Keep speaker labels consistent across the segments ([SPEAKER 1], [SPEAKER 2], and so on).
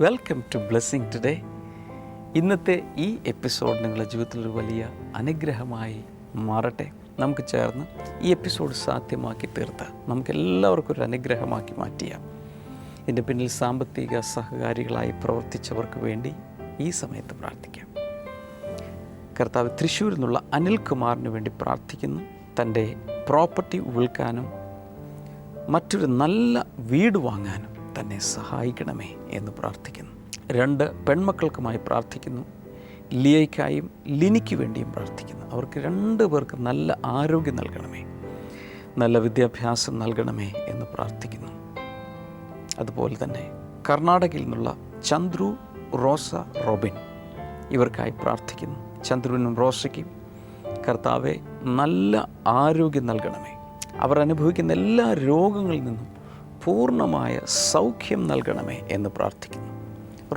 [SPEAKER 1] Welcome to blessing today. ഇന്നത്തെ ഈ episode നിങ്ങളുടെ ജീവിതത്തിലൊരു വലിയ അനുഗ്രഹമായി മാറട്ടെ. നമുക്ക് ചേർന്ന് ഈ എപ്പിസോഡ് സാധ്യമാക്കി തീർത്ത് നമുക്കെല്ലാവർക്കും ഒരു അനുഗ്രഹമാക്കി മാറ്റിയാം. ഇതിൻ്റെ പിന്നിൽ സാമ്പത്തിക സഹകാരികളായി പ്രവർത്തിച്ചവർക്ക് വേണ്ടി ഈ സമയത്ത് പ്രാർത്ഥിക്കാം. കർത്താവ് തൃശ്ശൂരിൽ നിന്നുള്ള അനിൽകുമാറിന് വേണ്ടി പ്രാർത്ഥിക്കുന്നു. തൻ്റെ പ്രോപ്പർട്ടി വിൽക്കാനും മറ്റൊരു നല്ല വീട് വാങ്ങാനും തന്നെ സഹായിക്കണമേ എന്ന് പ്രാർത്ഥിക്കുന്നു. 2 പെൺമക്കൾക്കുമായി പ്രാർത്ഥിക്കുന്നു. ലിയയ്ക്കായും ലിനിക്ക് വേണ്ടിയും പ്രാർത്ഥിക്കുന്നു. അവർക്ക് 2 പേർക്ക് നല്ല ആരോഗ്യം നൽകണമേ, നല്ല വിദ്യാഭ്യാസം നൽകണമേ എന്ന് പ്രാർത്ഥിക്കുന്നു. അതുപോലെ തന്നെ കർണാടകയിൽ നിന്നുള്ള ചന്ദ്രു, റോസ, റോബിൻ ഇവർക്കായി പ്രാർത്ഥിക്കുന്നു. ചന്ദ്രുവിനും റോസയ്ക്കും കർത്താവെ നല്ല ആരോഗ്യം നൽകണമേ, അവർ അനുഭവിക്കുന്ന എല്ലാ രോഗങ്ങളിൽ നിന്നും പൂർണ്ണമായ സൗഖ്യം നൽകണമേ എന്ന് പ്രാർത്ഥിക്കുന്നു.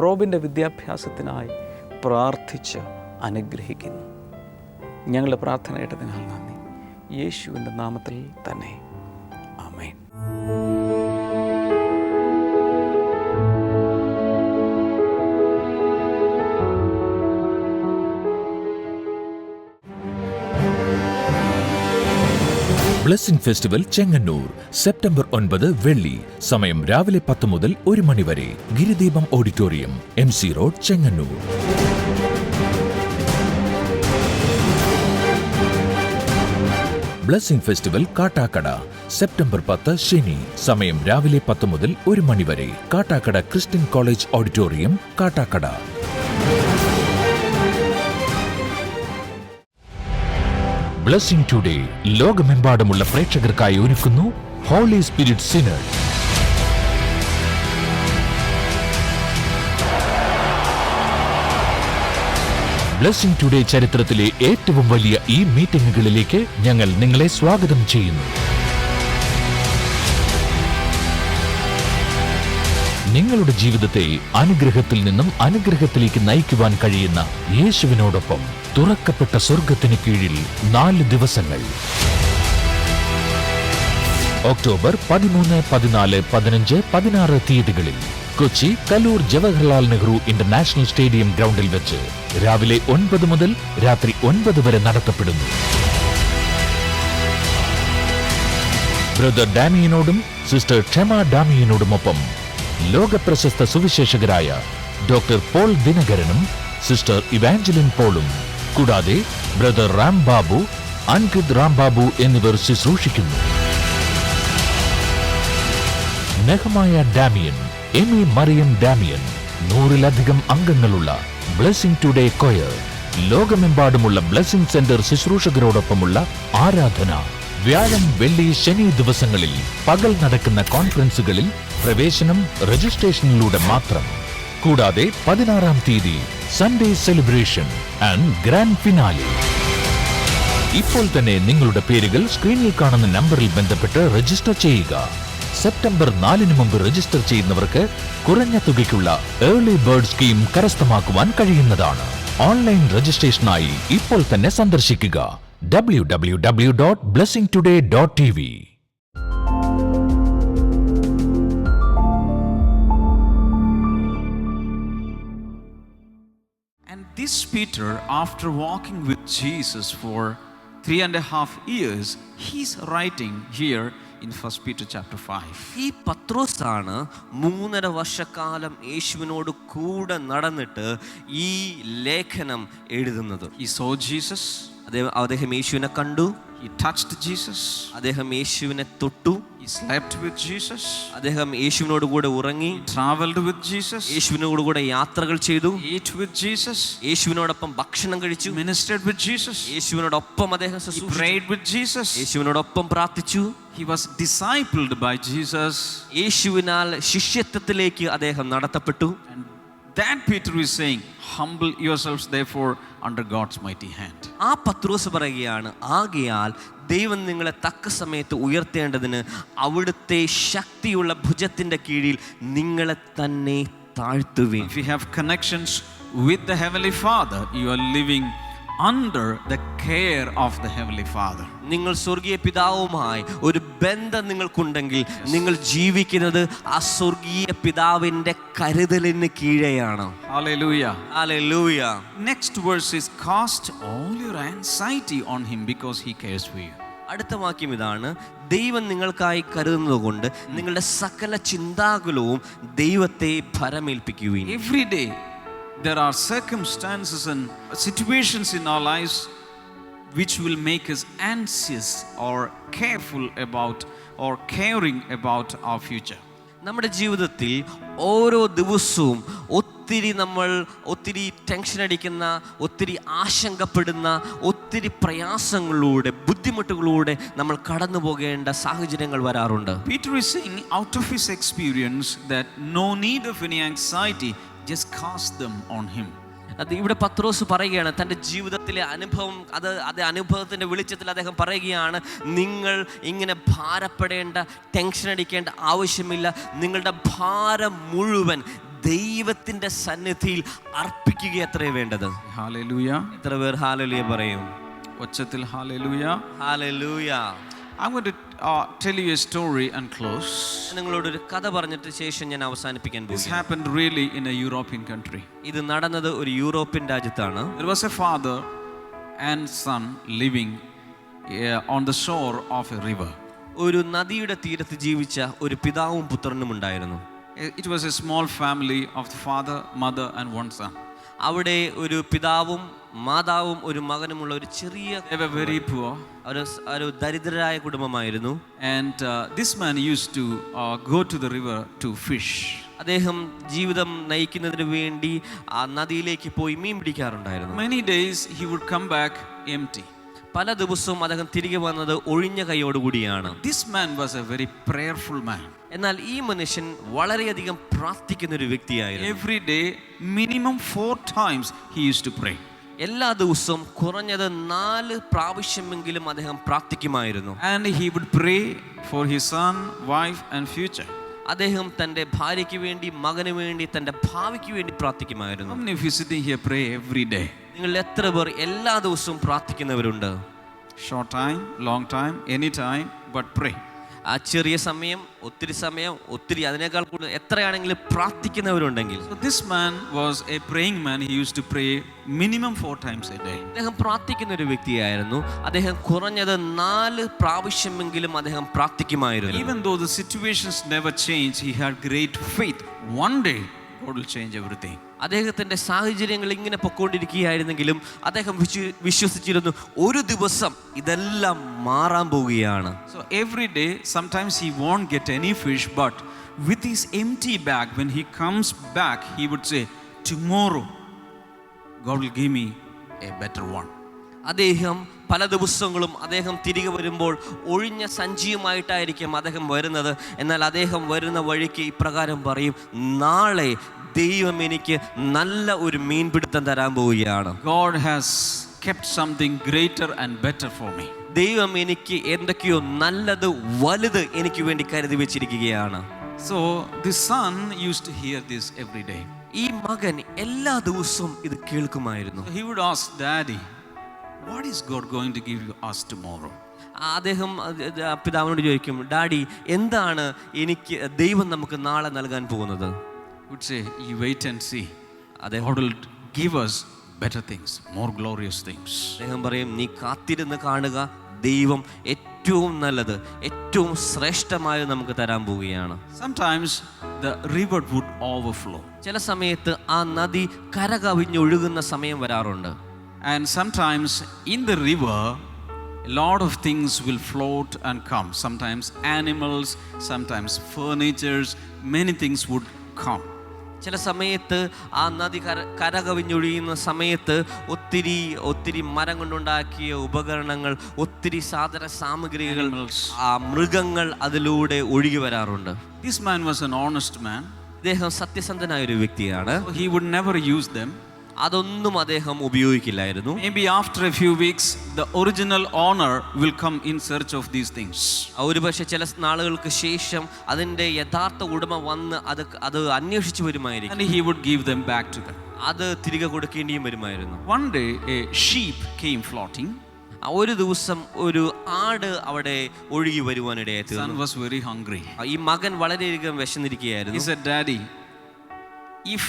[SPEAKER 1] റോബിൻ്റെ വിദ്യാഭ്യാസത്തിനായി പ്രാർത്ഥിച്ച് അനുഗ്രഹിക്കുന്നു. ഞങ്ങളുടെ പ്രാർത്ഥന കേട്ടതിനാൽ നന്ദി. യേശുവിൻ്റെ നാമത്തിൽ തന്നെ ആമേൻ.
[SPEAKER 2] ബ്ലെസ്സിംഗ് ഫെസ്റ്റിവൽ ചെങ്ങന്നൂർ സെപ്റ്റംബർ 9 വെള്ളി. സമയം രാവിലെ 10 മുതൽ 1 മണി വരെ. Girideepam auditorium, MC road, Chengannur. Blessing festival Kattakada September 10 ശനി. സമയം രാവിലെ 10 മുതൽ 1 മണി വരെ. Kattakada Christian college auditorium, Kattakada. Blessing today ലോകമെമ്പാടുമുള്ള പ്രേക്ഷകർക്കായി ഒരുക്കുന്നു holy spirit synod. Blessing today ചരിത്രത്തിലെ ഏറ്റവും വലിയ ഈ മീറ്റിംഗുകളിലേക്ക് ഞങ്ങൾ നിങ്ങളെ സ്വാഗതം ചെയ്യുന്നു. നിങ്ങളുടെ ജീവിതത്തെ അനുഗ്രഹത്തിൽ നിന്നും അനുഗ്രഹത്തിലേക്ക് നയിക്കുവാൻ കഴിയുന്ന യേശുവിനോടൊപ്പം തുറക്കപ്പെട്ട സ്വർഗത്തിന് കീഴിൽ 4 ദിവസങ്ങൾ. ഒക്ടോബർ 13, 14, 15, 16 തീയതികളിൽ കൊച്ചി കലൂർ ജവഹർലാൽ നെഹ്റു ഇന്റർനാഷണൽ സ്റ്റേഡിയം ഗ്രൗണ്ടിൽ വെച്ച് രാവിലെ 9 മുതൽ രാത്രി 9 വരെ നടത്തപ്പെടുന്നു. ബ്രദർ ഡാമിയനോടും സിസ്റ്റർ ക്ഷമ ഡാമിയനോടുമൊപ്പം ലോകപ്രശസ്ത സുവിശേഷകരായ ഡോക്ടർ പോൾ ദിനകരനും സിസ്റ്റർ ഇവാഞ്ചലിൻ പോളും കൂടാതെ ബ്രദർ റാം ബാബു, അൻകിത് റാം ബാബു എന്നിവർ ശുശ്രൂഷിക്കുന്നു. നെഹമായ ഡാമിയൻ, എമി മറിയം ഡാമിയൻ, 100-ലധികം അംഗങ്ങളുള്ള ബ്ലെസ്സിംഗ് ടുഡേ കൊയർ, ലോകമെമ്പാടുമുള്ള ബ്ലെസ്സിംഗ് സെന്റർ ശുശ്രൂഷകരോടൊപ്പമുള്ള ആരാധന. വ്യാഴം, വെള്ളി, ശനി ദിവസങ്ങളിൽ പകൽ നടക്കുന്ന കോൺഫറൻസുകളിൽ പ്രവേശനം രജിസ്ട്രേഷനിലൂടെ മാത്രം. കൂടാതെ 16-ാം തീയതി Sunday celebration and grand finale. ഇപ്പോൾ തന്നെ നിങ്ങളുടെ പേരുകൾ സ്ക്രീനിൽ കാണുന്ന നമ്പറിൽ ബന്ധപ്പെട്ട് രജിസ്റ്റർ ചെയ്യുക. സെപ്റ്റംബർ 4 മുമ്പ് രജിസ്റ്റർ ചെയ്യുന്നവർക്ക് കുറഞ്ഞ തുകയ്ക്കുള്ള ഏർലി ബേർഡ് സ്കീം കരസ്ഥമാക്കുവാൻ കഴിയുന്നതാണ്. ഓൺലൈൻ രജിസ്ട്രേഷനായി ഇപ്പോൾ തന്നെ സന്ദർശിക്കുക www.blessingtoday.tv.
[SPEAKER 3] And this Peter, after walking with Jesus for 3.5 years, he's writing here in 1 Peter chapter 5.
[SPEAKER 4] ഈ പത്രോസാണ് 3.5 വർഷക്കാലം യേശുവിനോട് കൂടെ നടന്നിട്ട് ഈ ലേഖനം എഴുതുന്നത്.
[SPEAKER 3] He saw Jesus.
[SPEAKER 4] അദ്ദേഹം യേശുവിനെ കണ്ടു.
[SPEAKER 3] He touched Jesus.
[SPEAKER 4] അദ്ദേഹം യേശുവിനെ തൊട്ടു.
[SPEAKER 3] He slept with Jesus.
[SPEAKER 4] അദ്ദേഹം യേശുവിനോട് കൂടെ ഉറങ്ങി.
[SPEAKER 3] He traveled with Jesus.
[SPEAKER 4] യേശുവിനോട് കൂടെ യാത്രകൾ ചെയ്തു.
[SPEAKER 3] Ate with Jesus.
[SPEAKER 4] യേശുവിനോടൊപ്പം ഭക്ഷണം കഴിച്ചു.
[SPEAKER 3] Ministered with Jesus.
[SPEAKER 4] യേശുവിനോടൊപ്പം അദ്ദേഹം
[SPEAKER 3] He prayed with Jesus.
[SPEAKER 4] യേശുവിനോടൊപ്പം പ്രാർത്ഥിച്ചു.
[SPEAKER 3] He was discipled by Jesus.
[SPEAKER 4] യേശുവിനാൽ ശിഷ്യത്വത്തിലേക്ക് അദ്ദേഹം നടത്തപ്പെട്ടു.
[SPEAKER 3] And that Peter is saying, humble yourselves therefore under God's mighty hand.
[SPEAKER 4] ആ പത്രോസ് പറയുകയാണ്, ആകയാൽ ദൈവം നിങ്ങളെ തക്ക സമയത്ത് ഉയർത്തേണ്ടതിന് അവിടുത്തെ ശക്തിയുള്ള ഭുജത്തിന്റെ കീഴിൽ നിങ്ങളെ തന്നെ താഴ്ത്തുവീൻ.
[SPEAKER 3] If you have connections with the Heavenly Father, you are living under the care of the Heavenly Father.
[SPEAKER 4] നിങ്ങൾ സ്വർഗീയ പിതാവുമായി ഒരു ബന്ധം നിങ്ങൾക്കുണ്ടെങ്കിൽ നിങ്ങൾ ജീവിക്കുന്നത് ആ സ്വർഗീയ പിതാവിന്റെ കരുതലിന് കീഴെയാണ്.
[SPEAKER 3] Hallelujah.
[SPEAKER 4] Hallelujah.
[SPEAKER 3] Next verse is cast all your anxiety on him because he cares for you.
[SPEAKER 4] അടുത്ത വാക്യം ഇതാണ്, ദൈവം നിങ്ങൾക്കായി കരുതുന്നത് കൊണ്ട് നിങ്ങളുടെ സകല ചിന്താകുലവും ദൈവത്തെ ഭരമേൽപ്പിക്കുകയും.
[SPEAKER 3] Every day there are circumstances and situations in our lives which will make us anxious or careful about or caring about our future.
[SPEAKER 4] നമ്മുടെ ജീവിതത്തിൽ ഓരോ ദിവസവും ഒത്തിരി ടെൻഷൻ അടിക്കുന്ന, ഒത്തിരി ആശങ്കപ്പെടുന്ന, ഒത്തിരി പ്രയാസങ്ങളിലൂടെ, ബുദ്ധിമുട്ടുകളിലൂടെ നമ്മൾ കടന്നു പോകേണ്ട സാഹചര്യങ്ങൾ വരാറുണ്ട്.
[SPEAKER 3] Peter is saying out of his experience that no need of any anxiety, just cast them on him.
[SPEAKER 4] അത് ഇവിടെ പത്രോസ് പറയുകയാണ്, തൻ്റെ ജീവിതത്തിലെ അനുഭവം, അത് അനുഭവത്തിൻ്റെ വെളിച്ചത്തിൽ അദ്ദേഹം പറയുകയാണ്, നിങ്ങൾ ഇങ്ങനെ ഭാരപ്പെടേണ്ട, ടെൻഷൻ അടിക്കേണ്ട ആവശ്യമില്ല. നിങ്ങളുടെ ഭാരം മുഴുവൻ ദൈവത്തിൻ്റെ സന്നിധിയിൽ അർപ്പിക്കുക അത്രേ വേണ്ടത്.
[SPEAKER 3] Hallelujah.
[SPEAKER 4] എത്ര പേർ ഹാലലൂയ പറയും?
[SPEAKER 3] ഒച്ചത്തിൽ hallelujah.
[SPEAKER 4] Hallelujah.
[SPEAKER 3] I'm going to tell you a story and close.
[SPEAKER 4] നിങ്ങളോടൊരു കഥ പറഞ്ഞിട്ട് ശേഷം ഞാൻ അവസാനിപ്പിക്കാൻ
[SPEAKER 3] This
[SPEAKER 4] പോകുന്നു.
[SPEAKER 3] happened really in a European country.
[SPEAKER 4] ഇത് നടന്നത് ഒരു യൂറോപ്യൻ രാജ്യത്താണ്.
[SPEAKER 3] There was a father and son living on the shore of a river.
[SPEAKER 4] ഒരു നദിയുടെ തീരത്ത് ജീവിച്ച ഒരു പിതാവും പുത്രനും ഉണ്ടായിരുന്നു.
[SPEAKER 3] It was a small family of the father, mother and one son.
[SPEAKER 4] അവിടെ ഒരു പിതാവും മാതാവും ഒരു മകനുമുള്ള ഒരു ചെറിയ,
[SPEAKER 3] They were very poor.
[SPEAKER 4] ഒരു ദരിദ്രരായ കുടുംബമായിരുന്നു.
[SPEAKER 3] And this man used to go to the river to fish.
[SPEAKER 4] അദ്ദേഹം ജീവിതം നയിക്കുന്നതിന് വേണ്ടി ആ നദിയിലേക്ക് പോയി മീൻ പിടിക്കാറുണ്ടായിരുന്നു.
[SPEAKER 3] Many days he would come back empty.
[SPEAKER 4] പല ദിവസവും അദ്ദേഹം തിരികെ വന്നത് ഒഴിഞ്ഞ കൈയോടുകൂടിയാണ്.
[SPEAKER 3] This man was a very prayerful man.
[SPEAKER 4] എന്നാൽ ഈ മനുഷ്യൻ വളരെയധികം പ്രാർത്ഥിക്കുന്ന ഒരു വ്യക്തിയായിരുന്നു.
[SPEAKER 3] Every day, minimum 4 times he used to pray.
[SPEAKER 4] എല്ലാ ദിവസവും കുറഞ്ഞത് 4 പ്രാവശ്യമെങ്കിലും അദ്ദേഹം പ്രാർത്ഥിക്കുമായിരുന്നു.
[SPEAKER 3] And he would pray for his son, wife and future.
[SPEAKER 4] അദ്ദേഹം തൻ്റെ ഭാര്യയ്ക്ക് വേണ്ടി, മകന് വേണ്ടി, തൻ്റെ ഭാവിക്ക് വേണ്ടി പ്രാർത്ഥിക്കുമായിരുന്നു.
[SPEAKER 3] How many of you sitting here pray every day?
[SPEAKER 4] നിങ്ങൾ എത്ര പേർ എല്ലാ ദിവസവും പ്രാർത്ഥിക്കുന്നവരുണ്ട്?
[SPEAKER 3] Short time, long time, any time, but pray.
[SPEAKER 4] ആ ചെറിയ സമയം, ഒത്തിരി സമയം, ഒത്തിരി അതിനേക്കാൾ കൂടുതൽ എത്രയാണെങ്കിലും പ്രാർത്ഥിക്കുന്നവരുണ്ടെങ്കിൽ.
[SPEAKER 3] So this man was a praying man. He used to pray minimum 4 times a day.
[SPEAKER 4] അദ്ദേഹം പ്രാർത്ഥിക്കുന്ന ഒരു വ്യക്തിയായിരുന്നു. അദ്ദേഹം കുറഞ്ഞത് 4 പ്രാവശ്യമെങ്കിലും അദ്ദേഹം പ്രാർത്ഥിക്കുമായിരുന്നു.
[SPEAKER 3] Even though the situations never change, he had great faith. One day God will change everything.
[SPEAKER 4] അദ്ദേഹത്തിൻ്റെ സാഹചര്യങ്ങൾ ഇങ്ങനെ പൊക്കോണ്ടിരിക്കുകയായിരുന്നെങ്കിലും അദ്ദേഹം വിശ്വസിച്ചിരുന്നു, ഒരു ദിവസം ഇതെല്ലാം മാറാൻ പോവുകയാണ്.
[SPEAKER 3] So every day, sometimes he won't get any fish, but with his empty bag, when he comes back, he would say, tomorrow God will give me a better one.
[SPEAKER 4] അദ്ദേഹം പല ദിവസങ്ങളും അദ്ദേഹം തിരികെ വരുമ്പോൾ ഒഴിഞ്ഞ സഞ്ചിയുമായിട്ടായിരിക്കും അദ്ദേഹം വരുന്നത്. എന്നാൽ അദ്ദേഹം വരുന്ന വഴിക്ക് ഇപ്രകാരം പറയും, നാളെ ദൈവം എനിക്ക് നല്ല ഒരു മീൻപിടുത്തം തരാൻ പോവുകയാണ്.
[SPEAKER 3] God has kept something greater and better for me.
[SPEAKER 4] ദൈവം എനിക്ക് എന്തൊക്കെയോ നല്ലത്, വലുത് എനിക്ക് വേണ്ടി കരുതി വെച്ചിരിക്കുകയാണ്.
[SPEAKER 3] So the son used to hear this every day.
[SPEAKER 4] ഈ മകൻ എല്ലാ ദിവസവും ഇത് കേൾക്കുമായിരുന്നു.
[SPEAKER 3] So he would ask, Daddy, what is God going to give us tomorrow?
[SPEAKER 4] അദ്ദേഹം പിതാവിനോട് ചോദിക്കും, ഡാഡി, എന്താണ് എനിക്ക് ദൈവം നമുക്ക് നാളെ നൽകാൻ പോകുന്നത്?
[SPEAKER 3] He would say, you wait and see. God will give us better things, more glorious things.
[SPEAKER 4] അദ്ദേഹം പറയും, നീ കാത്തിരുന്ന് കാണുക, ദൈവം ഏറ്റവും നല്ലത്, ഏറ്റവും ശ്രേഷ്ഠമായത് നമുക്ക് തരാൻ പോവുകയാണ്.
[SPEAKER 3] Sometimes the river would overflow.
[SPEAKER 4] ചില സമയത്ത് ആ നദി കരകവിഞ്ഞൊഴുകുന്ന സമയം വരാറുണ്ട്.
[SPEAKER 3] And sometimes in the river, a lot of things will float and come. Sometimes animals, sometimes furnitures, many things would come.
[SPEAKER 4] ചില സമയത്ത് ആ നദി കരകവിഞ്ഞൊഴിയുന്ന സമയത്ത് ഒത്തിരി മരം കൊണ്ടുണ്ടാക്കിയ ഉപകരണങ്ങൾ, ഒത്തിരി സാധന സാമഗ്രികൾ, ആ മൃഗങ്ങൾ അതിലൂടെ ഒഴുകി വരാറുണ്ട്.
[SPEAKER 3] This man was an honest man.
[SPEAKER 4] ഇദ്ദേഹം സത്യസന്ധനായ ഒരു വ്യക്തിയാണ്.
[SPEAKER 3] He would never use them.
[SPEAKER 4] അതൊന്നും അദ്ദേഹം ഉപയോഗിക്കില്ലായിരുന്നു.
[SPEAKER 3] Maybe after a few weeks, the original owner will come in search of these things.
[SPEAKER 4] ഒരുപക്ഷെ ചില നാളുകൾക്ക് ശേഷം അതിൻ്റെ യഥാർത്ഥ ഉടമ വന്ന് അത് അന്വേഷിച്ചു വരുമായിരിക്കും.
[SPEAKER 3] And he would give them back to them.
[SPEAKER 4] അത് തിരികെ കൊടുക്കേണ്ടിയും വരുമായിരുന്നു.
[SPEAKER 3] One day, a sheep came floating.
[SPEAKER 4] ഒരു ദിവസം ഒരു ആട് അവിടെ ഒഴുകി വരുവാനിടയായി
[SPEAKER 3] Son
[SPEAKER 4] തീർന്നു.
[SPEAKER 3] was very hungry.
[SPEAKER 4] ഈ മകൻ വളരെയധികം വിശന്നിരിക്കുകയായിരുന്നു.
[SPEAKER 3] He said, "Daddy, if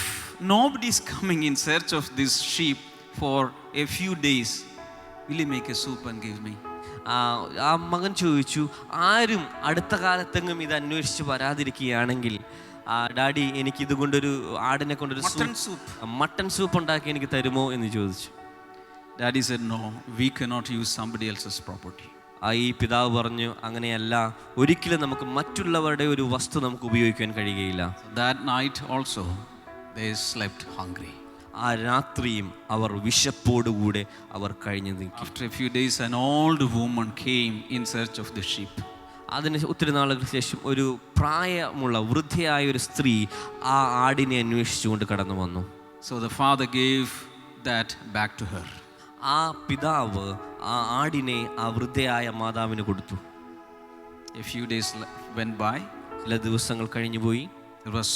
[SPEAKER 3] nobody is coming in search of this sheep for a few days, will you make a soup and give me?"
[SPEAKER 4] ആ മകൻ ചോദിച്ചു, ആരും അടുത്ത കാലത്തെങ്ങും ഇത് അന്വേഷിച്ച് വരാതിരിക്കുകയാണെങ്കിൽ ഡാഡി എനിക്ക് ഇതുകൊണ്ടൊരു ആടിനെ കൊണ്ടൊരു മട്ടൺ സൂപ്പ് ഉണ്ടാക്കി എനിക്ക് തരുമോ എന്ന് ചോദിച്ചു.
[SPEAKER 3] Daddy said, "No, we cannot use somebody else's property."
[SPEAKER 4] ഈ പിതാവ് പറഞ്ഞു, അങ്ങനെയല്ല, ഒരിക്കലും നമുക്ക് മറ്റുള്ളവരുടെ ഒരു വസ്തു നമുക്ക് ഉപയോഗിക്കാൻ കഴിയുകയില്ല.
[SPEAKER 3] That night also they slept hungry.
[SPEAKER 4] ആ രാത്രിയും അവർ വിശപ്പോടുകൂടെ അവർ കഴിഞ്ഞു നിൽക്കും.
[SPEAKER 3] After a few days, an old woman came in search of the sheep.
[SPEAKER 4] അതിന് ഒത്തിരി നാളുകൾക്ക് ശേഷം ഒരു പ്രായമുള്ള വൃദ്ധയായ ഒരു സ്ത്രീ ആ ആടിനെ അന്വേഷിച്ചുകൊണ്ട് കടന്നു വന്നു.
[SPEAKER 3] So the father gave that back to her.
[SPEAKER 4] ആ പിതാവ് ആ ആടിനെ ആ വൃദ്ധയായ മാതാവിന് കൊടുത്തു.
[SPEAKER 3] A few days went by.
[SPEAKER 4] ചില ദിവസങ്ങൾ കഴിഞ്ഞു പോയി.
[SPEAKER 3] There was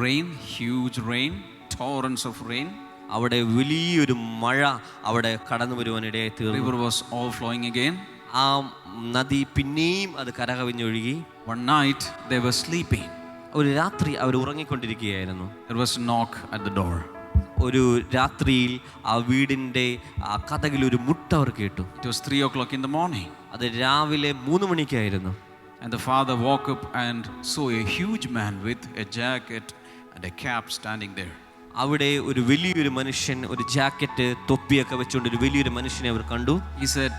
[SPEAKER 3] rain, huge rain, torrents of rain.
[SPEAKER 4] അവിടെ വലിയൊരു മഴ അവിടെ കടന്നു വരുവാനിടയായി തീർന്നു.
[SPEAKER 3] River was overflowing again.
[SPEAKER 4] ആ നദി പിന്നെയും അത് കരകവിഞ്ഞൊഴുകി.
[SPEAKER 3] One night they were sleeping.
[SPEAKER 4] ഒരു രാത്രി അവർ ഉറങ്ങിക്കൊണ്ടിരിക്കുകയായിരുന്നു.
[SPEAKER 3] There was a knock at the door.
[SPEAKER 4] ഒരു രാത്രിയിൽ ആ വീടിൻ്റെ ആ കതകിൽ ഒരു മുട്ട അവർ കേട്ടു.
[SPEAKER 3] It was 3 o'clock in the morning.
[SPEAKER 4] അത് രാവിലെ 3 മണിക്കായിരുന്നു.
[SPEAKER 3] And the father woke up and saw a huge man with a jacket and a cap standing there.
[SPEAKER 4] അവിടെ ഒരു വലിയൊരു മനുഷ്യൻ, ഒരു ജാക്കറ്റ് തൊപ്പിയൊക്കെ വെച്ചുകൊണ്ട് ഒരു വലിയൊരു മനുഷ്യനെ അവർ കണ്ടു.
[SPEAKER 3] He said,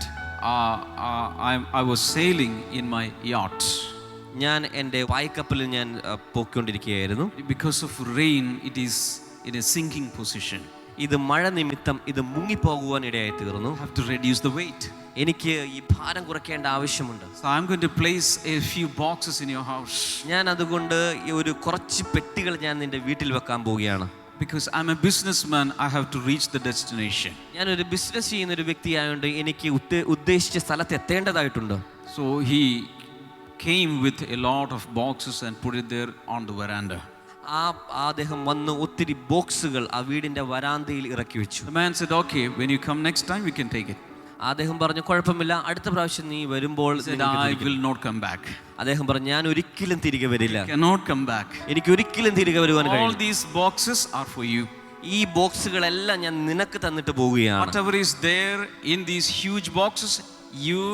[SPEAKER 3] I was sailing in my yacht.
[SPEAKER 4] ഞാൻ എൻ്റെ വായ്ക്കപ്പലിൽ ഞാൻ പോയിക്കൊണ്ടിരിക്കുകയായിരുന്നു.
[SPEAKER 3] Because of rain, it is in a sinking position.
[SPEAKER 4] ഇത് മഴ നിമിത്തം ഇത് മുങ്ങിപ്പോകുവാൻ ഇടയായി തീർന്നു.
[SPEAKER 3] I have to reduce the weight.
[SPEAKER 4] എനിക്ക് ഈ ഭാരം കുറയ്ക്കേണ്ട ആവശ്യമുണ്ട്.
[SPEAKER 3] So I'm going to place a few boxes in your house.
[SPEAKER 4] ഞാൻ അതുകൊണ്ട് ഈ ഒരു കുറച്ച് പെട്ടികൾ ഞാൻ നിന്റെ വീട്ടിൽ വെക്കാൻ പോവുകയാണ്.
[SPEAKER 3] Because I'm a businessman, I have to reach the destination.
[SPEAKER 4] ഞാനൊരു ബിസിനസ് ചെയ്യുന്ന ഒരു വ്യക്തിയായതുകൊണ്ട് എനിക്ക് ഉദ്ദേശിച്ച സ്ഥലത്ത് എത്തേണ്ടതായിട്ടുണ്ട്.
[SPEAKER 3] So he came with a lot of boxes and put it there on the veranda.
[SPEAKER 4] അദ്ദേഹം വന്ന് ഒത്തിരി ബോക്സുകൾ ആ വീടിന്റെ വരാന്തയിൽ ഇറക്കി വെച്ചു.
[SPEAKER 3] The man said, "Okay, when you come next time, we can take it."
[SPEAKER 4] അദ്ദേഹം പറഞ്ഞു, കുഴപ്പമില്ല, അടുത്ത പ്രാവശ്യം നീ വരുമ്പോൾ.
[SPEAKER 3] I will not come back.
[SPEAKER 4] അദ്ദേഹം പറഞ്ഞു, ഞാൻ ഒരിക്കലും തിരികെ വരില്ല.
[SPEAKER 3] Cannot come back.
[SPEAKER 4] എനിക്ക് ഒരിക്കലും തിരികെ വരുവാൻ കഴിയില്ല.
[SPEAKER 3] All these boxes are for you.
[SPEAKER 4] ഈ ബോക്സുകളെല്ലാം ഞാൻ നിനക്ക് തന്നിട്ട് പോവുകയാണ്.
[SPEAKER 3] Whatever is there in these huge boxes, you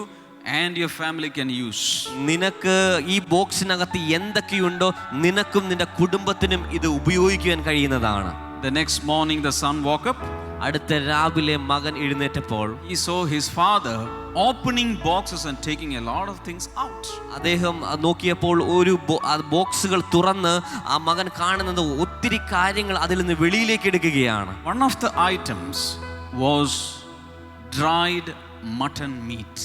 [SPEAKER 3] and your family can use.
[SPEAKER 4] നിനക്ക് ഈ ബോക്സിനകത്ത് എന്തൊക്കെയുണ്ടോ നിനക്കും നിന്റെ കുടുംബത്തിനും ഇത് ഉപയോഗിക്കാൻ കഴിയുന്നതാണ്.
[SPEAKER 3] The next morning the son woke up.
[SPEAKER 4] അടുത്ത രാവിലെ മകൻ എഴുന്നേറ്റപ്പോൾ
[SPEAKER 3] He saw his father opening boxes and taking a lot of things out.
[SPEAKER 4] അദ്ദേഹം നോക്കിയപ്പോൾ ഒരു ബോക്സുകൾ തുറന്ന് ആ മകൻ കാണുന്നത് ഒത്തിരി കാര്യങ്ങൾ അതിൽ നിന്ന് വെളിയിലേക്ക് എടുക്കുകയാണ്.
[SPEAKER 3] One of the items was dried mutton meat.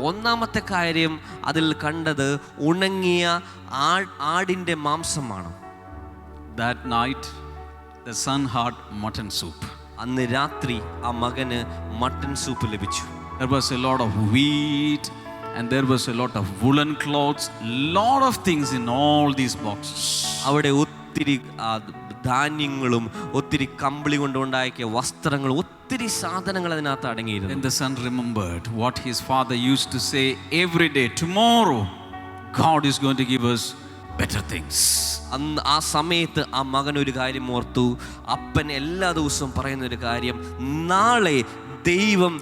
[SPEAKER 4] ഒന്നാമത്തെ കാര്യം അതിൽ കണ്ടത് ഉണങ്ങിയ ആടിന്റെ മാംസമാണ്.
[SPEAKER 3] That night the son had mutton soup.
[SPEAKER 4] അന്ന് രാത്രി ആ മകന് മട്ടൺ സൂപ്പ് ലഭിച്ചു.
[SPEAKER 3] There was a lot of wheat and there was a lot of woolen clothes, lot of things in all these boxes.
[SPEAKER 4] അവിടെ ഒത്തിരി ധാന്യങ്ങളും ഒത്തിരി കമ്പിളി കൊണ്ടുണ്ടാക്കിയ വസ്ത്രങ്ങളും ഒത്തിരി സാധനങ്ങൾ അതിനകത്ത് അടങ്ങിയിരുന്നു.
[SPEAKER 3] And the son remembered what his father used to say every day, "Tomorrow God is going to give us better things."
[SPEAKER 4] അന്ന് ആ സമയത്ത് ആ മകൻ ഒരു കാര്യം ഓർത്തു. അപ്പൻ എല്ലാ ദിവസവും പറയുന്ന ഒരു കാര്യം, നാളെ ദൈവം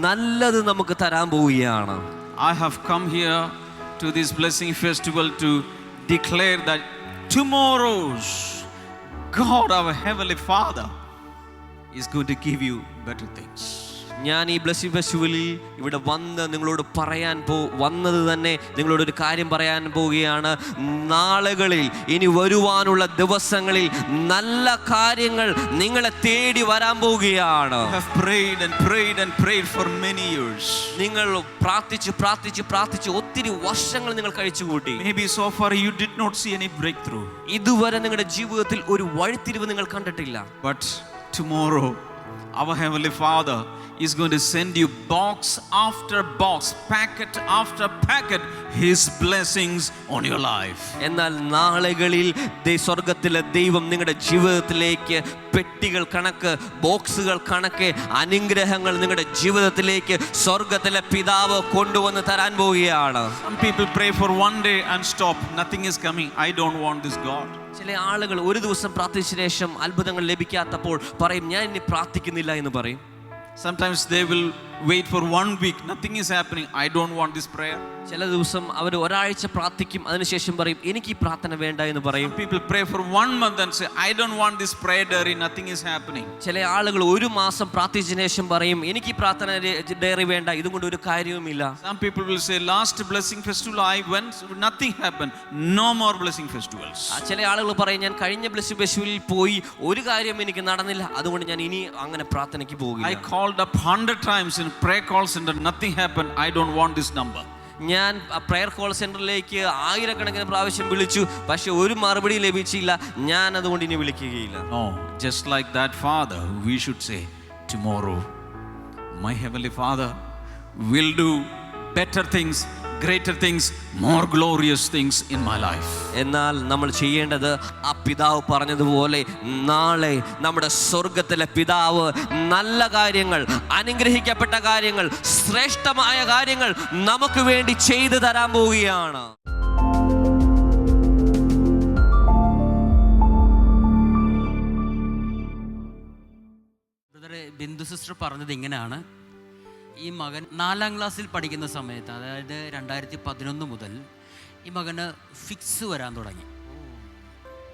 [SPEAKER 4] നല്ലത് നമുക്ക് തരാൻ പോവുകയാണ്.
[SPEAKER 3] I have come here to this blessing festival to declare that tomorrow's God, our heavenly Father, is going to give you better things.
[SPEAKER 4] ഞാൻ ഈ ബ്ലെസ്സിംഗ് ഫെസ്റ്റിവലിൽ ഇവിടെ വന്ന് നിങ്ങളോട് വന്നത് തന്നെ നിങ്ങളോടൊരു കാര്യം പറയാൻ പോവുകയാണ്. നാളുകളിൽ ഇനി വരുവാനുള്ള ദിവസങ്ങളിൽ നല്ല കാര്യങ്ങൾ നിങ്ങളെ തേടി വരാൻ പോവുകയാണ്.
[SPEAKER 3] You have prayed and prayed and prayed for many years.
[SPEAKER 4] നിങ്ങൾ പ്രാർത്ഥിച്ച് ഒത്തിരി വർഷങ്ങൾ നിങ്ങൾ കഴിച്ചുകൂട്ടി.
[SPEAKER 3] Maybe so far you did not see any breakthrough.
[SPEAKER 4] ഇതുവരെ നിങ്ങളുടെ ജീവിതത്തിൽ ഒരു വഴിത്തിരിവ് നിങ്ങൾ കണ്ടിട്ടില്ല.
[SPEAKER 3] But tomorrow our Heavenly Father is going to send you box after box, packet after packet, His blessings on your life.
[SPEAKER 4] എന്നാൽ നാളുകളിൽ സ്വർഗത്തിലെ ദൈവം നിങ്ങളുടെ ജീവിതത്തിലേക്ക് പെട്ടികൾ കണക്ക്, ബോക്സുകൾ കണക്ക് അനുഗ്രഹങ്ങൾ നിങ്ങളുടെ ജീവിതത്തിലേക്ക് സ്വർഗത്തിലെ പിതാവ് കൊണ്ടുവന്ന് തരാൻ പോവുകയാണ്.
[SPEAKER 3] Some people pray for one day and stop. Nothing is coming. I don't want this God.
[SPEAKER 4] ചില ആളുകൾ ഒരു ദിവസം പ്രാർത്ഥിച്ച ശേഷം അത്ഭുതങ്ങൾ ലഭിക്കാത്തപ്പോൾ പറയും, ഞാൻ ഇനി പ്രാർത്ഥിക്കുന്നില്ല എന്ന് പറയും.
[SPEAKER 3] Sometimes they will wait for 1 week. Nothing is happening. I don't want this prayer.
[SPEAKER 4] ചില ദിവസം അവർ ഒരാഴ്ച പ്രാർത്ഥിക്കും, അതിനുശേഷം പറയും എനിക്ക് ഈ പ്രാർത്ഥന വേണ്ട എന്ന് പറയും.
[SPEAKER 3] Some people pray for 1 month and say, I don't want this prayer diary. Nothing is happening.
[SPEAKER 4] ചില ആളുകൾ ഒരു മാസം പ്രാർത്ഥിച്ചതിന് ശേഷം പറയും എനിക്ക് ഈ പ്രാർത്ഥന ഡയറി വേണ്ട, ഇതും കൊണ്ട് ഒരു കാര്യവുമില്ല.
[SPEAKER 3] Some people will say, last blessing festival I went, nothing happened. No more blessing festivals.
[SPEAKER 4] ചില ആളുകൾ പറയും ഞാൻ കഴിഞ്ഞ ബ്ലെസ്സിംഗ് ഫെസ്റ്റിവലിൽ പോയി ഒരു കാര്യം എനിക്ക് നടന്നില്ല, അതുകൊണ്ട് ഞാൻ ഇനി അങ്ങനെ പ്രാർത്ഥനയ്ക്ക്
[SPEAKER 3] I
[SPEAKER 4] പോകില്ല.
[SPEAKER 3] called up 100 times in prayer call center. Nothing happened. I don't want this number.
[SPEAKER 4] ഞാൻ പ്രെയർ കോൾ സെന്ററിലേക്ക് ആയിരക്കണക്കിന് പ്രാവശ്യം വിളിച്ചു, പക്ഷെ ഒരു മറുപടി ലഭിച്ചില്ല. ഞാൻ അതുകൊണ്ട് ഇനി വിളിക്കുകയില്ല.
[SPEAKER 3] No, just like that Father, we should say, tomorrow my Heavenly Father will do better things, greater things, more glorious things in my life.
[SPEAKER 4] എന്നാൽ നമ്മൾ ചെയ്യേണ്ടത് ആ പിതാവ് പറഞ്ഞതുപോലെ നാളെ നമ്മുടെ സ്വർഗത്തിലെ പിതാവ് നല്ല കാര്യങ്ങൾ, അനുഗ്രഹിക്കപ്പെട്ട കാര്യങ്ങൾ, ശ്രേഷ്ഠമായ കാര്യങ്ങൾ നമുക്ക് വേണ്ടി ചെയ്തു തരാൻ പോവുകയാണ്.
[SPEAKER 5] ബിന്ദു സിസ്റ്റർ പറഞ്ഞത് ഇങ്ങനെയാണ്, ഈ മകൻ 4ാം ക്ലാസ്സിൽ പഠിക്കുന്ന സമയത്ത്, അതായത് 2011 മുതൽ ഈ മകന് ഫിക്സ് വരാൻ തുടങ്ങി.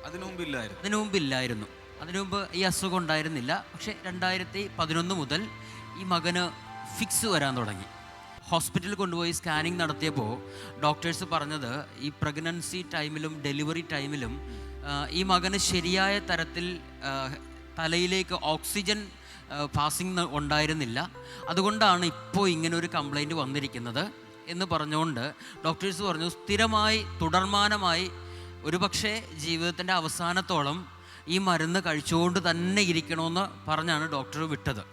[SPEAKER 3] അതിനു മുമ്പില്ലായിരുന്നു.
[SPEAKER 5] അതിനു മുമ്പ് ഈ അസുഖം ഉണ്ടായിരുന്നില്ല. പക്ഷേ 2011 മുതൽ ഈ മകന് ഫിക്സ് വരാൻ തുടങ്ങി. ഹോസ്പിറ്റലിൽ കൊണ്ടുപോയി സ്കാനിങ് നടത്തിയപ്പോൾ ഡോക്ടേഴ്സ് പറഞ്ഞത് ഈ പ്രഗ്നൻസി ടൈമിലും ഡെലിവറി ടൈമിലും ഈ മകന് ശരിയായ തരത്തിൽ തലയിലേക്ക് ഓക്സിജൻ പാസിങ് ഉണ്ടായിരുന്നില്ല. അതുകൊണ്ടാണ് ഇപ്പോൾ ഇങ്ങനൊരു കംപ്ലൈൻറ്റ് വന്നിരിക്കുന്നത് എന്ന് പറഞ്ഞുകൊണ്ട് ഡോക്ടേഴ്സ് പറഞ്ഞു സ്ഥിരമായി തുടർമാനമായി ഒരുപക്ഷെ ജീവിതത്തിൻ്റെ അവസാനത്തോളം ഈ മരുന്ന് കഴിച്ചുകൊണ്ട് തന്നെ ഇരിക്കണമെന്ന് പറഞ്ഞാണ് ഡോക്ടർ വിട്ടത്.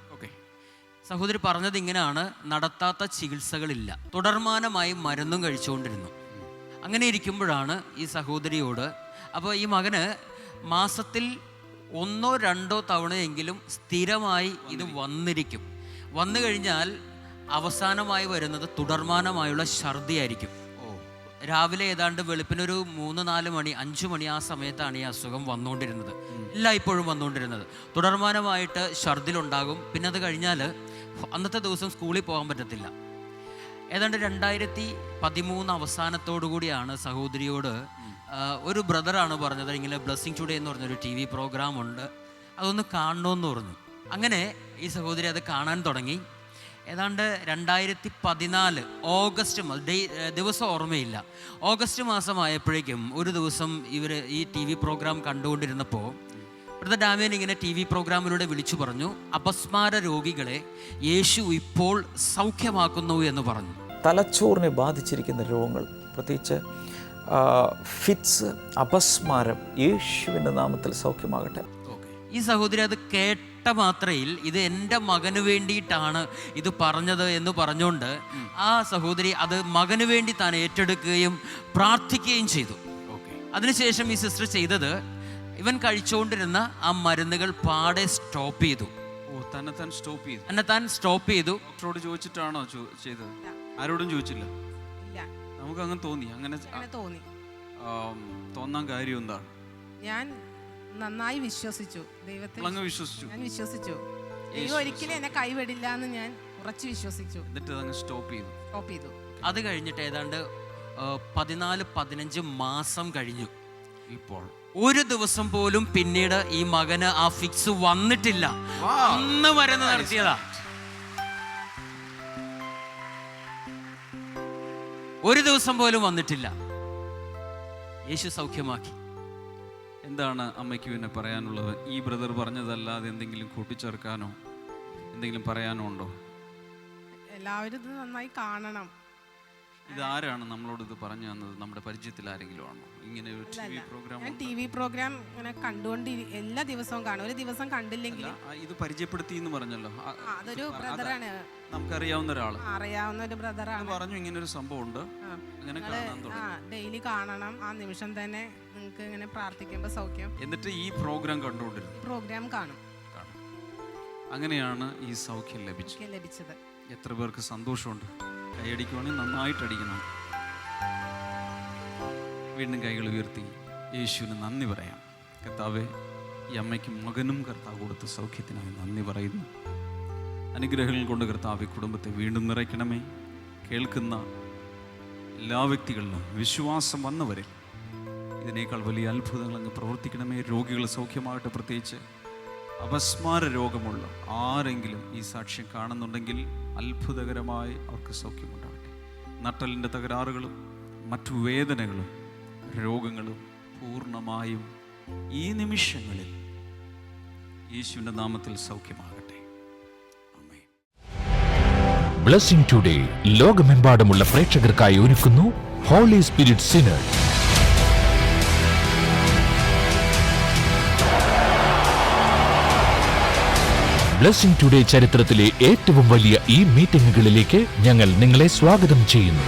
[SPEAKER 5] സഹോദരി പറഞ്ഞത് ഇങ്ങനെയാണ്, നടത്താത്ത ചികിത്സകളില്ല, തുടർമാനമായി മരുന്നും കഴിച്ചുകൊണ്ടിരുന്നു. അങ്ങനെ ഇരിക്കുമ്പോഴാണ് ഈ സഹോദരിയോട്, അപ്പോൾ ഈ മകന് മാസത്തിൽ 1 or 2 തവണയെങ്കിലും സ്ഥിരമായി ഇത് വന്നിരിക്കും. വന്നു കഴിഞ്ഞാൽ അവസാനമായി വരുന്നത് തുടർമാനമായുള്ള ഛർദിയായിരിക്കും. രാവിലെ ഏതാണ്ട് വെളുപ്പിനൊരു 3-4 മണി 5 മണി ആ സമയത്താണ് ഈ അസുഖം വന്നുകൊണ്ടിരുന്നത്. ഇപ്പോഴും വന്നുകൊണ്ടിരുന്നത്. തുടർമാനമായിട്ട് ഛർദിലുണ്ടാകും. പിന്നെ അത് കഴിഞ്ഞാൽ അന്നത്തെ ദിവസം സ്കൂളിൽ പോകാൻ പറ്റത്തില്ല. ഏതാണ്ട് 2013 അവസാനത്തോടു കൂടിയാണ് സഹോദരിയോട് ഒരു ബ്രദറാണ് പറഞ്ഞത്, ഇങ്ങനെ ബ്ലെസ്സിംഗ് ടുഡേ എന്ന് പറഞ്ഞൊരു TV പ്രോഗ്രാം ഉണ്ട്, അതൊന്ന് കാണണമെന്ന് പറഞ്ഞു. അങ്ങനെ ഈ സഹോദരി അത് കാണാൻ തുടങ്ങി. ഏതാണ്ട് 2014 ഓഗസ്റ്റ് ദിവസം ഓർമ്മയില്ല, ഓഗസ്റ്റ് മാസമായപ്പോഴേക്കും ഒരു ദിവസം ഇവർ ഈ TV പ്രോഗ്രാം കണ്ടുകൊണ്ടിരുന്നപ്പോൾ ബ്രദർ ഡാമിയൻ ഇങ്ങനെ TV പ്രോഗ്രാമിലൂടെ വിളിച്ചു പറഞ്ഞു, അപസ്മാര രോഗികളെ യേശു ഇപ്പോൾ സൗഖ്യമാക്കുന്നു എന്ന് പറഞ്ഞു.
[SPEAKER 1] തലച്ചോറിനെ ബാധിച്ചിരിക്കുന്ന രോഗങ്ങൾ, പ്രത്യേകിച്ച് ഫിറ്റ്സ്, അപസ്മാരം, യേശുവിൻ്റെ നാമത്തിൽ സൗഖ്യമാകട്ടെ.
[SPEAKER 5] ഈ സഹോദരി അത് കേട്ട മാത്രയിൽ ഇത് എൻ്റെ മകന് വേണ്ടിയിട്ടാണ് ഇത് പറഞ്ഞത് എന്ന് പറഞ്ഞുകൊണ്ട് ആ സഹോദരി അത് മകന് വേണ്ടി താൻ ഏറ്റെടുക്കുകയും പ്രാർത്ഥിക്കുകയും ചെയ്തു. അതിനുശേഷം ഈ സിസ്റ്റർ ചെയ്തത്, ഇവൻ കഴിച്ചുകൊണ്ടിരുന്ന ആ മരുന്നുകൾ പാടെ സ്റ്റോപ്പ് ചെയ്തു. തന്നെ സ്റ്റോപ്പ് ചെയ്തു.
[SPEAKER 3] ഡോക്ടറോട് ചോദിച്ചിട്ടാണോ ചെയ്തത്? ആരോടും ചോദിച്ചില്ല? നമുക്ക് അങ്ങനെ തോന്നി. അങ്ങനെ തോന്നാൻ കാര്യം എന്താണ്?
[SPEAKER 6] ഞാൻ നന്നായി വിശ്വസിച്ചു, ദൈവത്തെ ഞാൻ വിശ്വസിച്ചു. ദൈവം ഒരിക്കലും എന്നെ കൈവിടില്ല എന്ന് ഞാൻ ഉറച്ചു വിശ്വസിച്ചു.
[SPEAKER 3] എന്നിട്ട് സ്റ്റോപ്പ് ചെയ്തു.
[SPEAKER 5] അത് കഴിഞ്ഞിട്ട് ഏതാണ്ട് 14-15 മാസം കഴിഞ്ഞു.
[SPEAKER 3] ഇപ്പോൾ
[SPEAKER 5] ഒരു ദിവസം പോലും പിന്നീട് ഈ മകന് ആ ഫിക്സ് വന്നിട്ടില്ല. അന്ന് മരുന്ന് നടത്തിയതാ. ഒരു ദിവസം പോലും വന്നിട്ടില്ല. യേശു സൗഖ്യമാക്കി.
[SPEAKER 3] എന്താണ് അമ്മയ്ക്ക് പിന്നെ പറയാനുള്ളത്? ഈ ബ്രദർ പറഞ്ഞതല്ലാതെ എന്തെങ്കിലും കൂട്ടിച്ചേർക്കാനോ എന്തെങ്കിലും പറയാനോ ഉണ്ടോ?
[SPEAKER 6] എല്ലാവരും ഇത് നന്നായി കാണണം.
[SPEAKER 3] ഇതാരാണ് നമ്മളോട് ഇത് പറഞ്ഞു തന്നത്? നമ്മുടെ പരിചയത്തിൽ ആരെങ്കിലും ആണോ? ഇങ്ങനെ ഒരു TV പ്രോഗ്രാം?
[SPEAKER 6] ഞാൻ TV പ്രോഗ്രാം ഇങ്ങനെ കണ്ടുകൊണ്ട് എല്ലാ ദിവസവും കാണും. ഒരു ദിവസം കണ്ടില്ലെങ്കിൽ
[SPEAKER 3] ഇത് പരിചയപ്പെടുത്തി എന്ന് പറഞ്ഞല്ലോ.
[SPEAKER 6] അതൊരു ബ്രദറാണ്,
[SPEAKER 3] നമുക്കറിയാവുന്ന ഒരാൾ
[SPEAKER 6] അറിയാവുന്ന ഒരു ബ്രദറാണ്
[SPEAKER 3] പറഞ്ഞു ഇങ്ങനെ ഒരു സംഭവം ഉണ്ട്, അങ്ങനെ കാണാൻ തുടങ്ങി.
[SPEAKER 6] ഡെയിലി കാണണം, ആ നിമിഷം തന്നെ നിങ്ങൾക്ക് ഇങ്ങനെ പ്രാർത്ഥിക്കുമ്പോൾ സൗഖ്യം.
[SPEAKER 3] എന്നിട്ട് ഈ പ്രോഗ്രാം കണ്ടുകൊണ്ടിരുന്നു,
[SPEAKER 6] പ്രോഗ്രാം കാണും.
[SPEAKER 3] അങ്ങനെയാണ് ഈ സൗഖ്യം ലഭിച്ചത്. എത്ര പേർക്ക് സന്തോഷമുണ്ട്? കൈയടിക്കുവാണെങ്കിൽ നന്നായിട്ട് അടിക്കണം. വീണ്ടും കൈകൾ ഉയർത്തി യേശുവിന് നന്ദി പറയാം. കർത്താവേ, ഈ അമ്മയ്ക്കും മകനും കർത്താവ് കൊടുത്ത സൗഖ്യത്തിനായി നന്ദി പറയുന്നു. അനുഗ്രഹങ്ങൾ കൊണ്ട് കർത്താവ് കുടുംബത്തെ വീണ്ടും നിറയ്ക്കണമേ. കേൾക്കുന്ന എല്ലാ വ്യക്തികളിലും വിശ്വാസം വന്നവരിൽ ഇതിനേക്കാൾ വലിയ അത്ഭുതങ്ങൾ അങ്ങ് പ്രവർത്തിക്കണമേ. രോഗികൾ സൗഖ്യമാകട്ടെ. പ്രത്യേകിച്ച് അപസ്മാര രോഗമുള്ള ആരെങ്കിലും ഈ സാക്ഷ്യം കാണുന്നുണ്ടെങ്കിൽ അത്ഭുതകരമായി അവർക്ക് സൗഖ്യമുണ്ടാകട്ടെ. നട്ടലിൻ്റെ തകരാറുകളും മറ്റു വേദനകളും രോഗങ്ങളും പൂർണ്ണമായും ഈ നിമിഷങ്ങളിൽ യേശുവിൻ്റെ നാമത്തിൽ സൗഖ്യമാകട്ടെ. ആമേൻ.
[SPEAKER 2] ബ്ലെസ്സിംഗ് ടുഡേ ലോകമെമ്പാടുമുള്ള പ്രേക്ഷകർക്കായി ഒരുക്കുന്നു holy spirit synod. Blessing today ചരിത്രത്തിലെ ഏറ്റവും വലിയ ഈ മീറ്റിംഗുകളിലേക്ക് ഞങ്ങൾ നിങ്ങളെ സ്വാഗതം ചെയ്യുന്നു.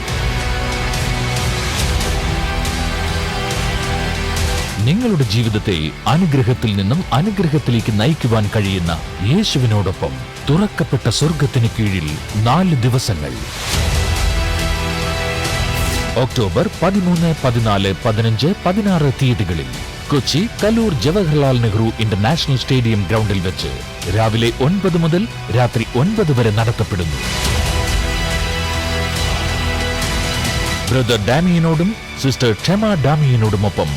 [SPEAKER 2] നിങ്ങളുടെ ജീവിതത്തെ അനുഗ്രഹത്തിൽ നിന്നും അനുഗ്രഹത്തിലേക്ക് നയിക്കുവാൻ കഴിയുന്ന യേശുവിനോടൊപ്പം തുറക്കപ്പെട്ട സ്വർഗത്തിന് കീഴിൽ 4 ദിവസങ്ങൾ. ഒക്ടോബർ 13, 14, 15, 16 തീയതികളിൽ കൊച്ചി കലൂർ ജവഹർലാൽ നെഹ്റു ഇന്റർനാഷണൽ സ്റ്റേഡിയം ഗ്രൗണ്ടിൽ വെച്ച് രാവിലെ 9 മുതൽ രാത്രി 9 വരെ നടത്തപ്പെടുന്നു. ബ്രദർ ഡാമിയനോടും സിസ്റ്റർ ക്ഷമ ഡാമിയനോടുമൊപ്പം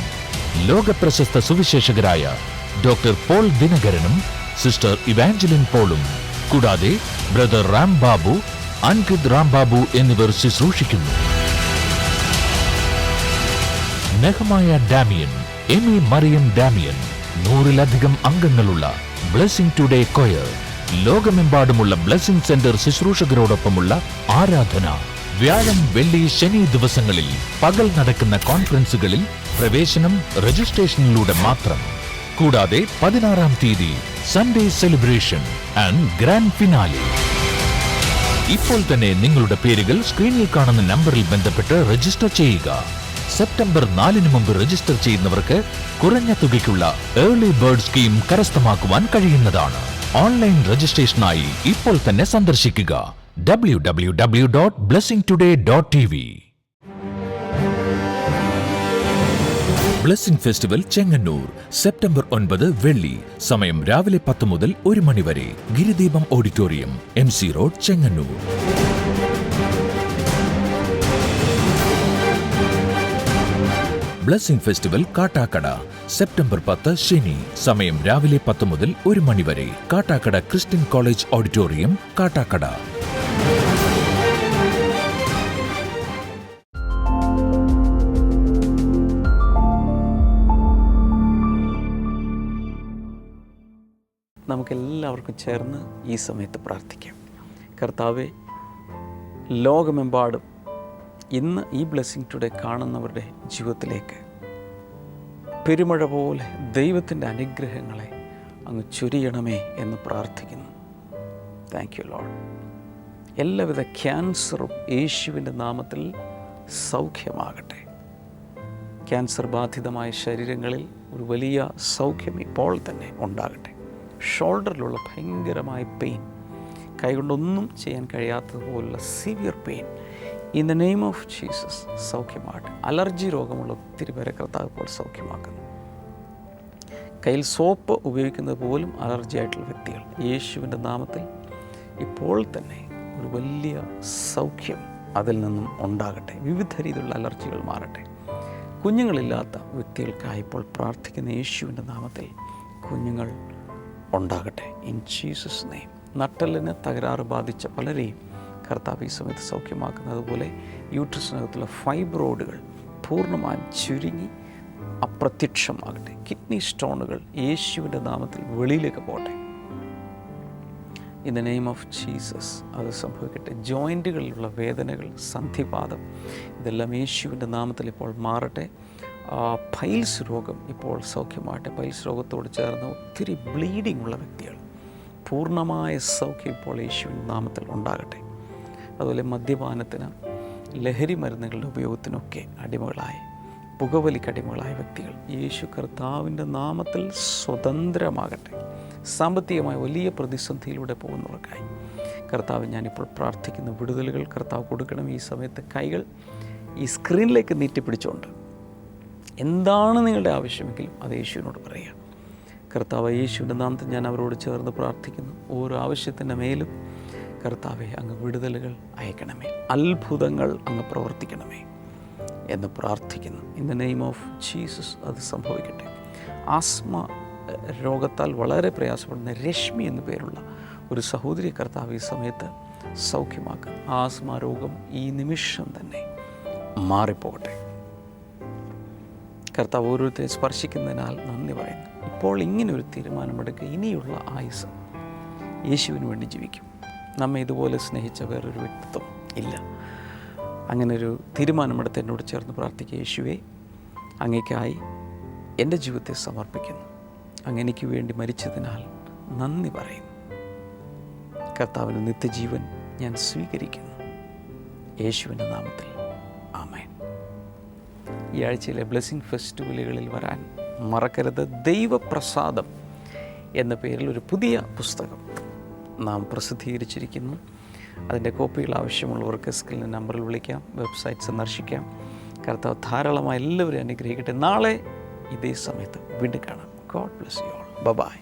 [SPEAKER 2] ലോകപ്രശസ്ത സുവിശേഷകരായ ഡോക്ടർ പോൾ ദിനകരനും സിസ്റ്റർ ഇവാഞ്ചലിൻ പോളും കൂടാതെ ബ്രദർ റാം ബാബു, അൻകിത് റാം ബാബു എന്നിവർ ശുശ്രൂഷിക്കുന്നു. നെഹമായ ഡാമിയൻ, എമി മറിയം ഡാമിയൻ, 100-ലധികം അംഗങ്ങളുള്ള ബ്ലെസ്സിംഗ് ടുഡേ കൊയർ, ലോകമെമ്പാടുമുള്ള ബ്ലെസ്സിംഗ് സെന്റർ ശുശ്രൂഷകരോടൊപ്പമുള്ള ആരാധന. വ്യാഴം, വെള്ളി, ശനി ദിവസങ്ങളിൽ പകൽ നടക്കുന്ന കോൺഫറൻസുകളിൽ പ്രവേശനം രജിസ്ട്രേഷനിലൂടെ മാത്രം. കൂടാതെ 16-ാം തീയതി Sunday celebration and grand finale. ഇപ്പോൾ തന്നെ നിങ്ങളുടെ പേരുകൾ സ്ക്രീനിൽ കാണുന്ന നമ്പറിൽ ബന്ധപ്പെട്ട് രജിസ്റ്റർ ചെയ്യുക. സെപ്റ്റംബർ 4 മുമ്പ് രജിസ്റ്റർ ചെയ്യുന്നവർക്ക് കുറഞ്ഞ തുകയ്ക്കുള്ള ഏർലി ബേർഡ് സ്കീം കരസ്ഥമാക്കുവാൻ കഴിയുന്നതാണ്. ഓൺലൈൻ രജിസ്ട്രേഷനായി ഇപ്പോൾ തന്നെ സന്ദർശിക്കുക www.blessingtoday.tv. Blessing festival Chengannur September 9 വെള്ളി. സമയം രാവിലെ 10 മുതൽ 1 മണി വരെ. Girideepam auditorium, MC road, Chengannur. Blessing festival Kattakada September 10 ശനി. സമയം രാവിലെ 10 മുതൽ 1 മണി വരെ. Kattakada Christian college auditorium, Kattakada.
[SPEAKER 1] നമുക്കെല്ലാവർക്കും ചേർന്ന് ഈ സമയത്ത് പ്രാർത്ഥിക്കാം. കർത്താവെ, ലോകമെമ്പാടും ഇന്ന് ഈ ബ്ലെസ്സിംഗ് ടുഡേ കാണുന്നവരുടെ ജീവിതത്തിലേക്ക് പെരുമഴ പോലെ ദൈവത്തിൻ്റെ അനുഗ്രഹങ്ങളെ അങ്ങ് ചൊരിയണമേ എന്ന് പ്രാർത്ഥിക്കുന്നു. Thank you Lord. എല്ലാവിധ ക്യാൻസറും യേശുവിൻ്റെ നാമത്തിൽ സൗഖ്യമാകട്ടെ. ക്യാൻസർ ബാധിതമായ ശരീരങ്ങളിൽ ഒരു വലിയ സൗഖ്യം ഇപ്പോൾ തന്നെ ഉണ്ടാകട്ടെ. ഷോൾഡറിലുള്ള ഭയങ്കരമായ പെയിൻ, കൈകൊണ്ടൊന്നും ചെയ്യാൻ കഴിയാത്തതുപോലുള്ള severe pain, in the name of Jesus സൗഖ്യമാകട്ടെ. അലർജി രോഗമുള്ള ഒത്തിരി പേരെ കർത്താവ് ഇപ്പോൾ സൗഖ്യമാക്കുന്നു. കയ്യിൽ സോപ്പ് ഉപയോഗിക്കുന്നത് പോലും അലർജി ആയിട്ടുള്ള വ്യക്തികൾ, യേശുവിൻ്റെ നാമത്തിൽ ഇപ്പോൾ തന്നെ ഒരു വലിയ സൗഖ്യം അതിൽ നിന്നും ഉണ്ടാകട്ടെ. വിവിധ രീതിയിലുള്ള അലർജികൾ മാറട്ടെ. കുഞ്ഞുങ്ങളില്ലാത്ത വ്യക്തികൾക്കായി ഇപ്പോൾ പ്രാർത്ഥിക്കുന്ന യേശുവിൻ്റെ നാമത്തിൽ കുഞ്ഞുങ്ങൾ ഉണ്ടാകട്ടെ. In Jesus name. നട്ടലിന് തകരാറ് ബാധിച്ച പലരെയും കർത്താവ് ഈ സമയത്ത് സൗഖ്യമാക്കുന്നത് പോലെ യൂട്രസിനകത്തുള്ള ഫൈബ്രോയിഡുകൾ പൂർണ്ണമായും ചുരുങ്ങി അപ്രത്യക്ഷമാകട്ടെ. കിഡ്നി സ്റ്റോണുകൾ യേശുവിൻ്റെ നാമത്തിൽ വെളിയിലേക്ക് പോകട്ടെ. In the name of Jesus അത് സംഭവിക്കട്ടെ. ജോയിൻറ്റുകളിലുള്ള വേദനകൾ, സന്ധിവാതം, ഇതെല്ലാം യേശുവിൻ്റെ നാമത്തിൽ ഇപ്പോൾ മാറട്ടെ. പൈൽസ് രോഗം ഇപ്പോൾ സൗഖ്യമാകട്ടെ. പൈൽസ് രോഗത്തോട് ചേർന്ന് ഒത്തിരി ബ്ലീഡിംഗ് ഉള്ള വ്യക്തികൾ പൂർണ്ണമായ സൗഖ്യം ഇപ്പോൾ യേശുവിൻ്റെ നാമത്തിൽ ഉണ്ടാകട്ടെ. അതുപോലെ മദ്യപാനത്തിന്, ലഹരി മരുന്നുകളുടെ ഉപയോഗത്തിനൊക്കെ അടിമകളായി, പുകവലിക്ക് അടിമകളായ വ്യക്തികൾ യേശു കർത്താവിൻ്റെ നാമത്തിൽ സ്വതന്ത്രമാകട്ടെ. സാമ്പത്തികമായ വലിയ പ്രതിസന്ധിയിലൂടെ പോകുന്നവർക്കായി കർത്താവ് ഞാനിപ്പോൾ പ്രാർത്ഥിക്കുന്ന വിടുതലുകൾ കർത്താവ് കൊടുക്കണം. ഈ സമയത്ത് കൈകൾ ഈ സ്ക്രീനിലേക്ക് നീട്ടിപ്പിടിച്ചുകൊണ്ട് എന്താണ് നിങ്ങളുടെ ആവശ്യമെങ്കിലും അത് യേശുവിനോട് പറയുക. കർത്താവ് യേശുവിൻ്റെ നാമത്തിൽ ഞാൻ അവരോട് ചേർന്ന് പ്രാർത്ഥിക്കുന്നു. ഓരോ ആവശ്യത്തിൻ്റെ മേലും കർത്താവെ അങ്ങ് വിടുതലുകൾ അയക്കണമേ, അത്ഭുതങ്ങൾ അങ്ങ് പ്രവർത്തിക്കണമേ എന്ന് പ്രാർത്ഥിക്കുന്നു. In the name of Jesus അത് സംഭവിക്കട്ടെ. ആസ്മ രോഗത്താൽ വളരെ പ്രയാസപ്പെടുന്ന രശ്മി എന്നു പേരുള്ള ഒരു സഹോദരി കർത്താവ് ഈ സമയത്ത് സൗഖ്യമാക്കുക. ആസ്മ രോഗം ഈ നിമിഷം തന്നെ മാറിപ്പോകട്ടെ. കർത്താവ് ഓരോരുത്തരെ സ്പർശിക്കുന്നതിനാൽ നന്ദി പറയുന്നു. ഇപ്പോൾ ഇങ്ങനൊരു തീരുമാനമെടുക്കുക. ഇനിയുള്ള ആയുസ് യേശുവിന് വേണ്ടി ജീവിക്കും. നമ്മെ ഇതുപോലെ സ്നേഹിച്ച വേറൊരു വ്യക്തിത്വം ഇല്ല. അങ്ങനൊരു തീരുമാനമെടുത്ത് എന്നോട് ചേർന്ന് പ്രാർത്ഥിക്കുക. യേശുവേ, അങ്ങേക്കായി എൻ്റെ ജീവിതത്തെ സമർപ്പിക്കുന്നു. അങ്ങ് എനിക്ക് വേണ്ടി മരിച്ചതിനാൽ നന്ദി പറയുന്നു. കർത്താവിൻ്റെ നിത്യജീവൻ ഞാൻ സ്വീകരിക്കുന്നു. യേശുവിൻ്റെ നാമത്തിൽ ആമേൻ. ഈ ആഴ്ചയിലെ ബ്ലെസ്സിങ് ഫെസ്റ്റിവലുകളിൽ വരാൻ മറക്കരുത്. ദൈവപ്രസാദം എന്ന പേരിൽ ഒരു പുതിയ പുസ്തകം നാം പ്രസിദ്ധീകരിച്ചിരിക്കുന്നു. അതിൻ്റെ കോപ്പികൾ ആവശ്യമുള്ളവർക്ക് സ്ക്രീനിൽ നമ്പറിൽ വിളിക്കാം, വെബ്സൈറ്റ് സന്ദർശിക്കാം. കർത്താവ് ധാരാളമായി എല്ലാവരും അനുഗ്രഹിക്കട്ടെ. നാളെ ഇതേ സമയത്ത് വീണ്ടും കാണാം. God bless you all. Bye-bye.